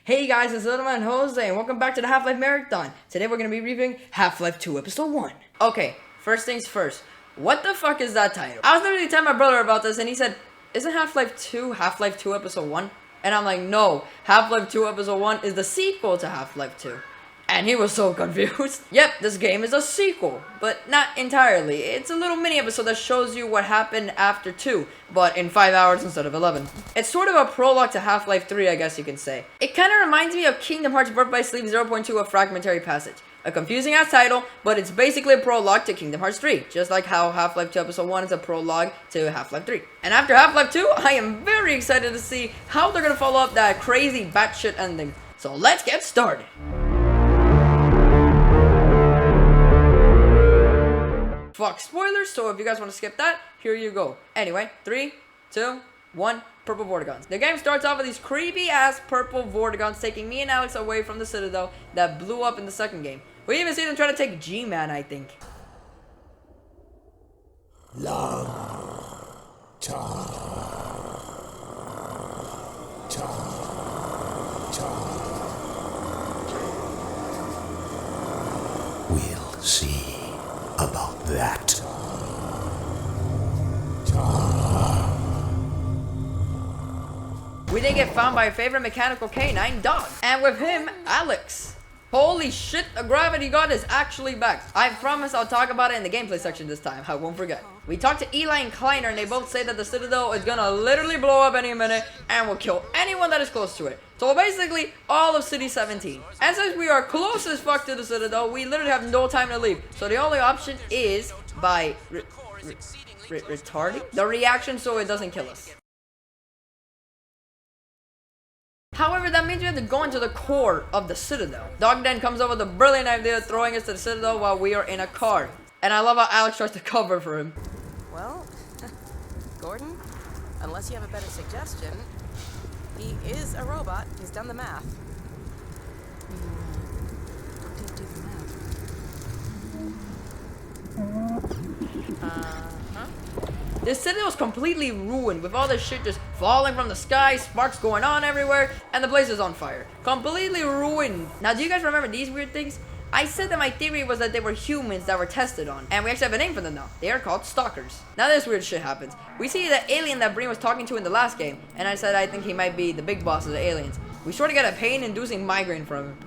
Hey guys, it's Little Man Jose, and welcome back to the Half-Life Marathon. Today we're going to be reviewing Half-Life 2 Episode 1. Okay, first things first. What the fuck is that title? I was literally telling my brother about this, and he said, isn't Half-Life 2 Half-Life 2 Episode 1? And I'm like, no, Half-Life 2 Episode 1 is the sequel to Half-Life 2. And he was so confused. Yep, this game is a sequel, but not entirely. It's a little mini episode that shows you what happened after 2, but in 5 hours instead of 11. It's sort of a prologue to Half-Life 3, I guess you can say. It kind of reminds me of Kingdom Hearts Birth by Sleep 0.2, A Fragmentary Passage. A confusing ass title, but it's basically a prologue to Kingdom Hearts 3, just like how Half-Life 2 Episode 1 is a prologue to Half-Life 3. And after Half-Life 2, I am very excited to see how they're gonna follow up that crazy batshit ending. So let's get started. Fuck spoilers, so if you guys want to skip that, here you go. Anyway, 3, 2, 1, purple Vortigaunts. The game starts off with these creepy ass purple Vortigaunts taking me and Alex away from the Citadel that blew up in the second game. We even see them try to take G-Man, I think. We'll see about that. We then get found by a favorite mechanical canine, Dog. And with him, Alex. Holy shit, the gravity god is actually back. I promise I'll talk about it in the gameplay section this time. I won't forget. We talked to Eli and Kleiner, and they both say that the Citadel is gonna literally blow up any minute and will kill anyone that is close to it. So basically, all of City 17. And since we are close as fuck to the Citadel, we literally have no time to leave. So the only option is by retarding the reaction so it doesn't kill us. However, that means we have to go into the core of the Citadel. Dog then comes up with a brilliant idea, throwing us to the Citadel while we are in a car. And I love how Alex tries to cover for him. Well, Gordon, unless you have a better suggestion, he is a robot. He's done the math. How do you do the math? This Citadel is completely ruined, with all this shit just falling from the sky, sparks going on everywhere, and the place is on fire. Completely ruined. Now, do you guys remember these weird things? I said that my theory was that they were humans that were tested on, and we actually have a name for them now. They are called Stalkers. Now this weird shit happens. We see the alien that Breen was talking to in the last game, and I said I think he might be the big boss of the aliens. We sort of get a pain-inducing migraine from him.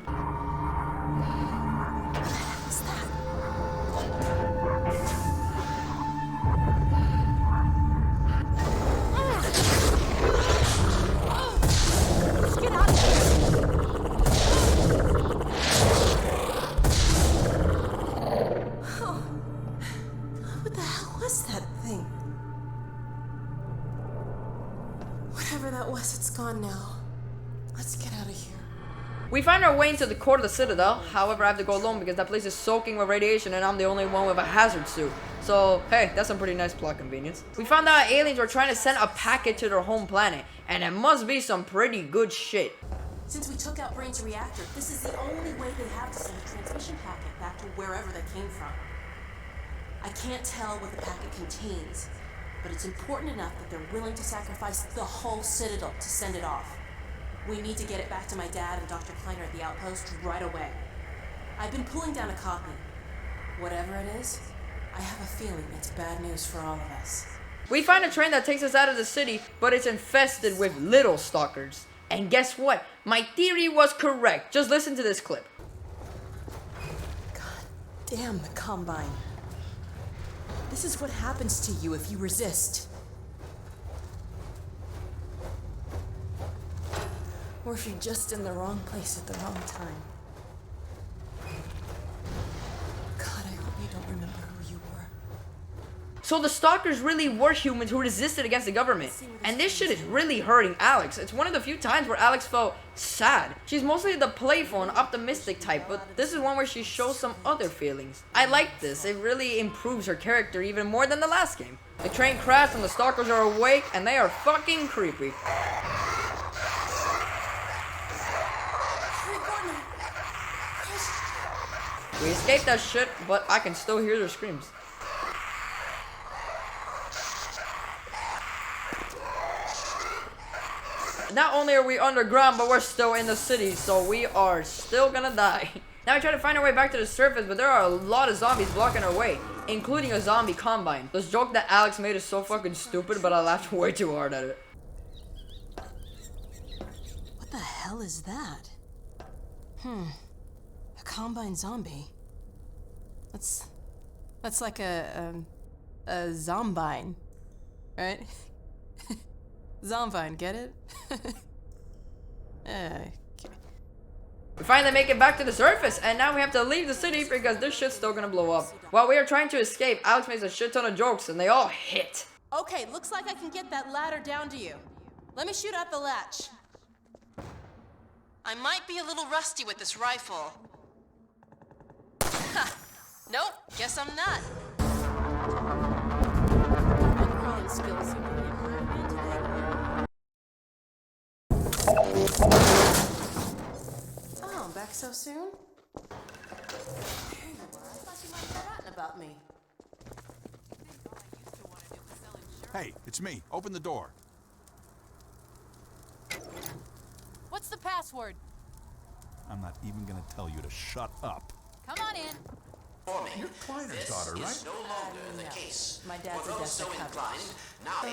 Whatever that was, it's gone now. Let's get out of here. We find our way into the core of the Citadel. However, I have to go alone because that place is soaking with radiation and I'm the only one with a hazard suit. So, hey, that's some pretty nice plot convenience. We found out aliens were trying to send a packet to their home planet, and it must be some pretty good shit. Since we took out Brain's reactor, this is the only way they have to send a transmission packet back to wherever they came from. I can't tell what the packet contains, but it's important enough that they're willing to sacrifice the whole Citadel to send it off. We need to get it back to my dad and Dr. Kleiner at the outpost right away. I've been pulling down a copy. Whatever it is, I have a feeling it's bad news for all of us. We find a train that takes us out of the city, but it's infested with little stalkers. And guess what? My theory was correct. Just listen to this clip. God damn the Combine. This is what happens to you if you resist. Or if you're just in the wrong place at the wrong time. God, I hope you don't remember who you were. So the stalkers really were humans who resisted against the government. And this shit is really hurting Alex. It's one of the few times where Alex felt sad. She's mostly the playful and optimistic type, but this is one where she shows some other feelings. I like this. It really improves her character even more than the last game. The train crashed and the stalkers are awake and they are fucking creepy. We escaped that shit, but I can still hear their screams. not only are we underground, but we're still in the city, so we are still gonna die. Now we try to find our way back to the surface, but there are a lot of zombies blocking our way, including a zombie combine. This joke that Alex made is so fucking stupid, but I laughed way too hard at it. What the hell is that? A combine zombie. That's like a zombine, right? Zombine, get it? Okay. We finally make it back to the surface, and now we have to leave the city because this shit's still gonna blow up. While we are trying to escape, Alex makes a shit ton of jokes, and they all hit. Okay, looks like I can get that ladder down to you. Let me shoot out the latch. I might be a little rusty with this rifle. Ha! Nope, guess I'm not. My crawling skills seem to be improving today. Oh, I'm back so soon? There you are. I thought you might have forgotten about me. Hey, it's me. Open the door. What's the password? I'm not even gonna tell you to shut up. Come on in. You're Kleiner's daughter, right? No longer the case. My dad's For a those so death inclined, now,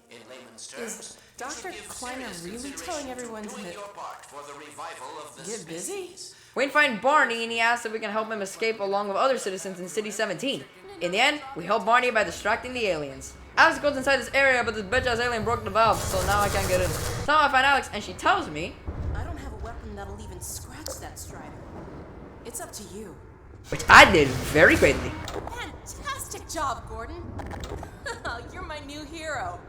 in layman's terms, Is you should Dr. give Kleiner serious really consideration telling to everyone doing to your part for the revival of the get busy? species. We find Barney, and he asks if we can help him escape along with other citizens in City 17. In the end, we help Barney by distracting the aliens. Alex goes inside this area, but this bitch-ass alien broke the valve, so now I can't get in. Somehow I find Alex, and she tells me, I don't have a weapon that'll even scratch that Strider. It's up to you. which I did very greatly. Fantastic job, Gordon. You're my new hero.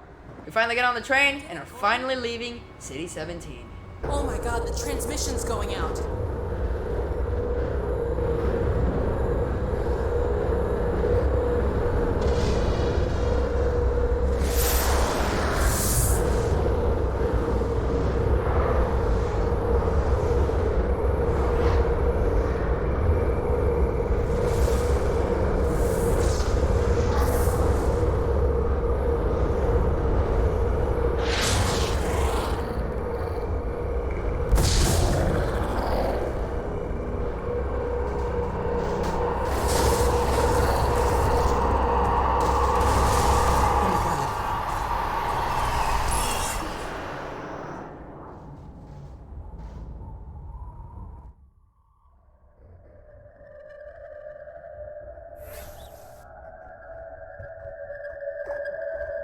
We finally get on the train, and are finally leaving City 17. Oh my god, the transmission's going out.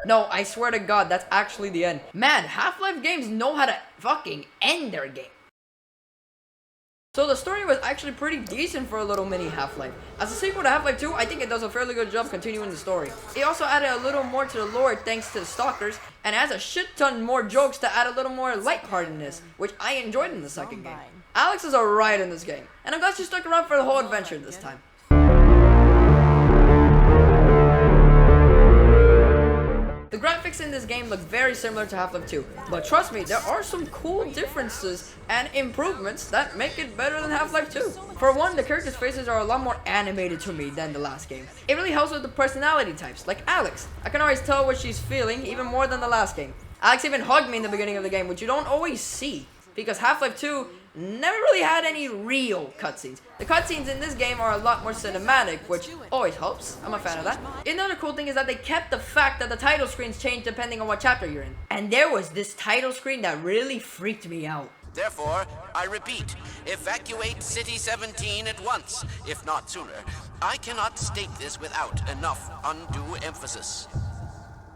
No, I swear to God, that's actually the end. Man, Half-Life games know how to fucking end their game. So the story was actually pretty decent for a little mini Half-Life. As a sequel to Half-Life 2, I think it does a fairly good job continuing the story. It also added a little more to the lore thanks to the Stalkers, and has a shit ton more jokes to add a little more lightheartedness, which I enjoyed in the second game. Alex is alright in this game, and I'm glad she stuck around for the whole adventure this time. The graphics in this game look very similar to Half-Life 2, but trust me, there are some cool differences and improvements that make it better than Half-Life 2. For one, the characters' faces are a lot more animated to me than the last game. It really helps with the personality types, like Alex. I can always tell what she's feeling, even more than the last game. Alex even hugged me in the beginning of the game, which you don't always see, because Half-Life 2 never really had any real cutscenes. The cutscenes in this game are a lot more cinematic, which always helps. I'm a fan of that. Another cool thing is that they kept the fact that the title screens change depending on what chapter you're in. And there was this title screen that really freaked me out. Therefore, I repeat, evacuate City 17 at once, if not sooner. I cannot state this without enough undue emphasis.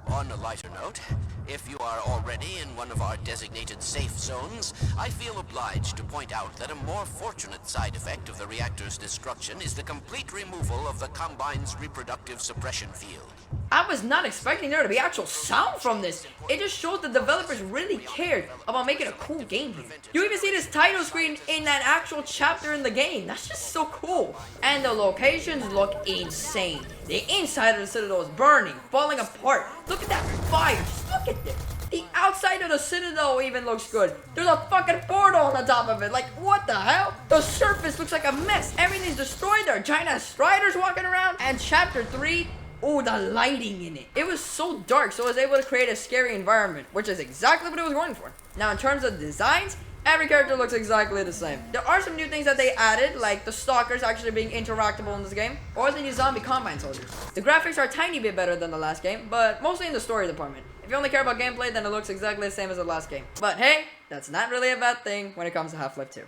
On a lighter note, if you are already in one of our designated safe zones, I feel obliged to point out that a more fortunate side effect of the reactor's destruction is the complete removal of the Combine's reproductive suppression field. I was not expecting there to be actual sound from this. It just shows the developers really cared about making a cool game here. You even see this title screen in an actual chapter in the game. That's just so cool. And the locations look insane. The inside of the Citadel is burning, falling apart. Look at that fire. Just look at this. The outside of the Citadel even looks good. There's a fucking portal on the top of it. Like, what the hell? The surface looks like a mess. Everything's destroyed. There are giant striders walking around. And chapter 3, oh, the lighting in it. It was so dark, so I was able to create a scary environment, which is exactly what it was going for. Now, in terms of designs, every character looks exactly the same. There are some new things that they added, like the stalkers actually being interactable in this game, or the new zombie combine soldiers. The graphics are a tiny bit better than the last game, but mostly in the story department. If you only care about gameplay, then it looks exactly the same as the last game. But hey, that's not really a bad thing when it comes to Half-Life 2.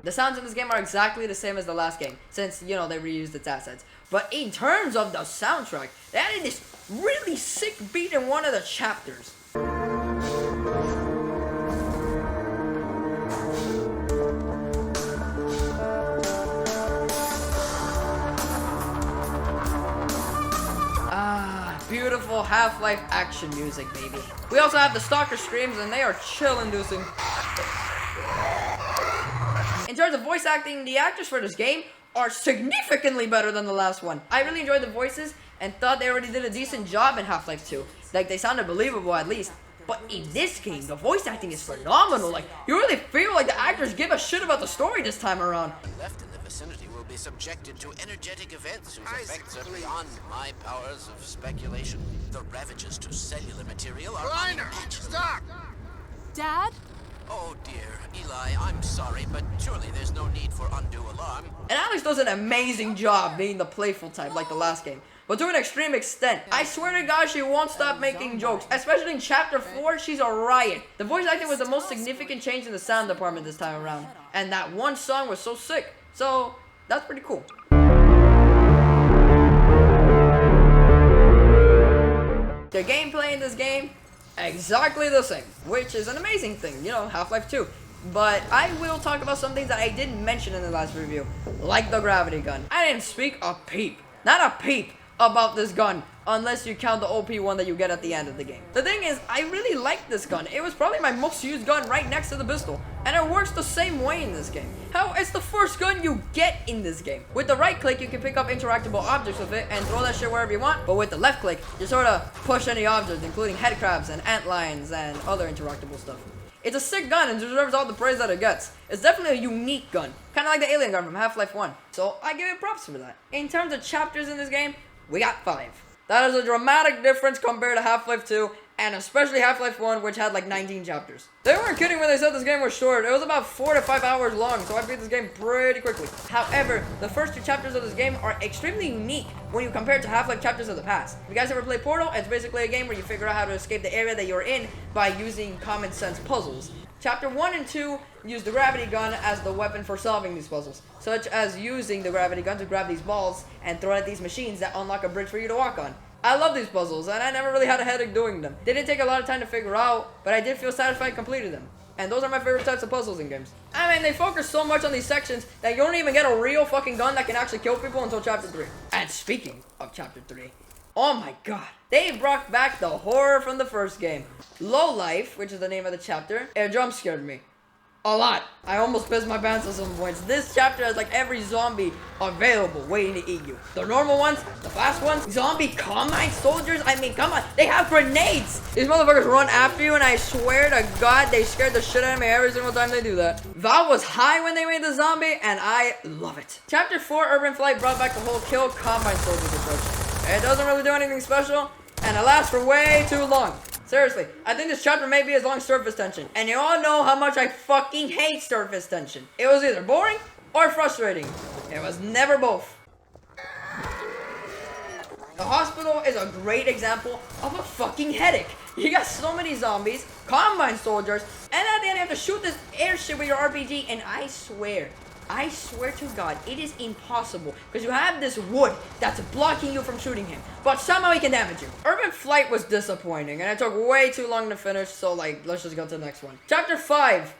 The sounds in this game are exactly the same as the last game, since, you know, they reused its assets. But in terms of the soundtrack, they added this really sick beat in one of the chapters. Beautiful Half-Life action music, baby. We also have the stalker screams, and they are chill-inducing. In terms of voice acting, the actors for this game are significantly better than the last one. I really enjoyed the voices and thought they already did a decent job in Half-Life 2. Like, they sounded believable at least. But in this game, the voice acting is phenomenal. Like, you really feel like the actors give a shit about the story this time around. Left in the vicinity will be subjected to energetic events whose effects are beyond my powers of speculation. The ravages to cellular material are unimaginable. Stop! Dad? Oh dear, Eli, I'm sorry, but surely there's no need for undue alarm. And Alex does an amazing job being the playful type like the last game, but to an extreme extent. I swear to God, she won't stop making jokes. Especially in Chapter 4, she's a riot. The voice acting was the most significant change in the sound department this time around. And that one song was so sick. So, that's pretty cool. The gameplay in this game, exactly the same, which is an amazing thing, you know, Half-Life 2. But I will talk about some things that I didn't mention in the last review, like the gravity gun. I didn't speak a peep, not a peep, about this gun, unless you count the OP one that you get at the end of the game. The thing is, I really like this gun. It was probably my most used gun right next to the pistol, and it works the same way in this game. Hell, it's the first gun you get in this game. With the right click, you can pick up interactable objects with it and throw that shit wherever you want, but with the left click, you sort of push any object, including head crabs and antlions and other interactable stuff. It's a sick gun and deserves all the praise that it gets. It's definitely a unique gun, kind of like the alien gun from Half-Life 1, so I give it props for that. In terms of chapters in this game, we got 5. That is a dramatic difference compared to Half-Life 2, and especially Half-Life 1, which had like 19 chapters. They weren't kidding when they said this game was short. It was about 4 to 5 hours long, so I beat this game pretty quickly. However, the first 2 chapters of this game are extremely unique when you compare it to Half-Life chapters of the past. If you guys ever play Portal, it's basically a game where you figure out how to escape the area that you're in by using common sense puzzles. Chapter 1 and 2 use the gravity gun as the weapon for solving these puzzles, such as using the gravity gun to grab these balls and throw it at these machines that unlock a bridge for you to walk on. I love these puzzles, and I never really had a headache doing them. They didn't take a lot of time to figure out, but I did feel satisfied completing them. And those are my favorite types of puzzles in games. I mean, they focus so much on these sections that you don't even get a real fucking gun that can actually kill people until Chapter 3. And speaking of Chapter 3, oh my god, they brought back the horror from the first game. Low Life, which is the name of the chapter, it jump scared me. A lot. I almost pissed my pants at some points. This chapter has like every zombie available waiting to eat you. The normal ones, the fast ones, zombie combine soldiers. I mean, come on, they have grenades. These motherfuckers run after you, and I swear to God, they scared the shit out of me every single time they do that. Valve was high when they made the zombie, and I love it. Chapter 4, Urban Flight, brought back the whole kill combine soldiers approach. It doesn't really do anything special, and it lasts for way too long. Seriously, I think this chapter may be as long as Surface Tension. And you all know how much I fucking hate Surface Tension. It was either boring or frustrating. It was never both. The hospital is a great example of a fucking headache. You got so many zombies, combine soldiers, and at the end you have to shoot this airship with your RPG, and I swear to God, it is impossible, because you have this wood that's blocking you from shooting him, but somehow he can damage you. Urban Flight was disappointing, and it took way too long to finish, so like, let's just go to the next one. Chapter 5.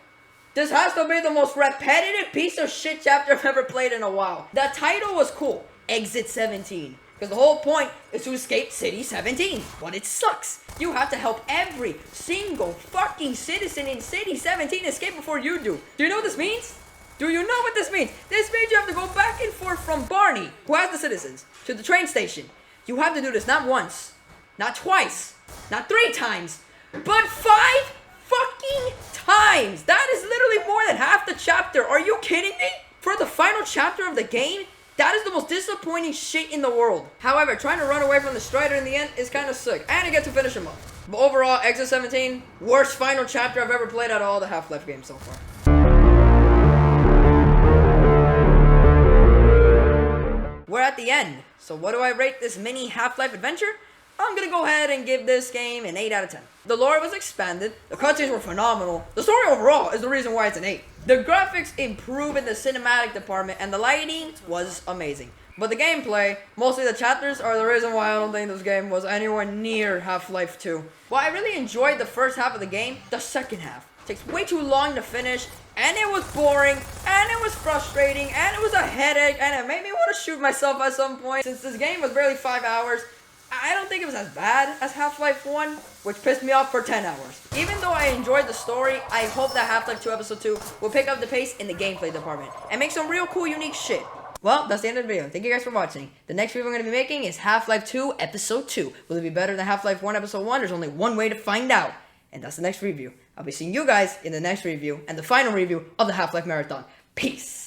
This has to be the most repetitive piece of shit chapter I've ever played in a while. The title was cool, Exit 17, because the whole point is to escape City 17, but it sucks. You have to help every single fucking citizen in City 17 escape before you do. Do you know what this means? Do you know what this means? This means you have to go back and forth from Barney, who has the citizens, to the train station. You have to do this not once, not twice, not 3 times, but 5 fucking times. That is literally more than half the chapter. Are you kidding me? For the final chapter of the game, That is the most disappointing shit in the world. However, trying to run away from the Strider in the end is kind of sick. And you get to finish him up. But overall, Exit 17, worst final chapter I've ever played out of all the Half-Life games so far. We're at the end. So what do I rate this mini Half-Life adventure? I'm gonna go ahead and give this game an 8 out of 10. The lore was expanded, the cutscenes were phenomenal, the story overall is the reason why it's an 8. The graphics improved in the cinematic department, and the lighting was amazing. But the gameplay, mostly the chapters, are the reason why I don't think this game was anywhere near Half-Life 2. While I really enjoyed the first half of the game, the second half takes way too long to finish, and it was boring, and it was frustrating, and it was a headache, and it made me want to shoot myself at some point. Since this game was barely 5 hours, I don't think it was as bad as Half-Life 1, which pissed me off for 10 hours. Even though I enjoyed the story, I hope that Half-Life 2 Episode 2 will pick up the pace in the gameplay department and make some real cool, unique shit. Well, that's the end of the video. Thank you guys for watching. The next video I'm going to be making is Half-Life 2 Episode 2. Will it be better than Half-Life 1 Episode 1? There's only one way to find out, and that's the next review. I'll be seeing you guys in the next review and the final review of the Half-Life Marathon. Peace!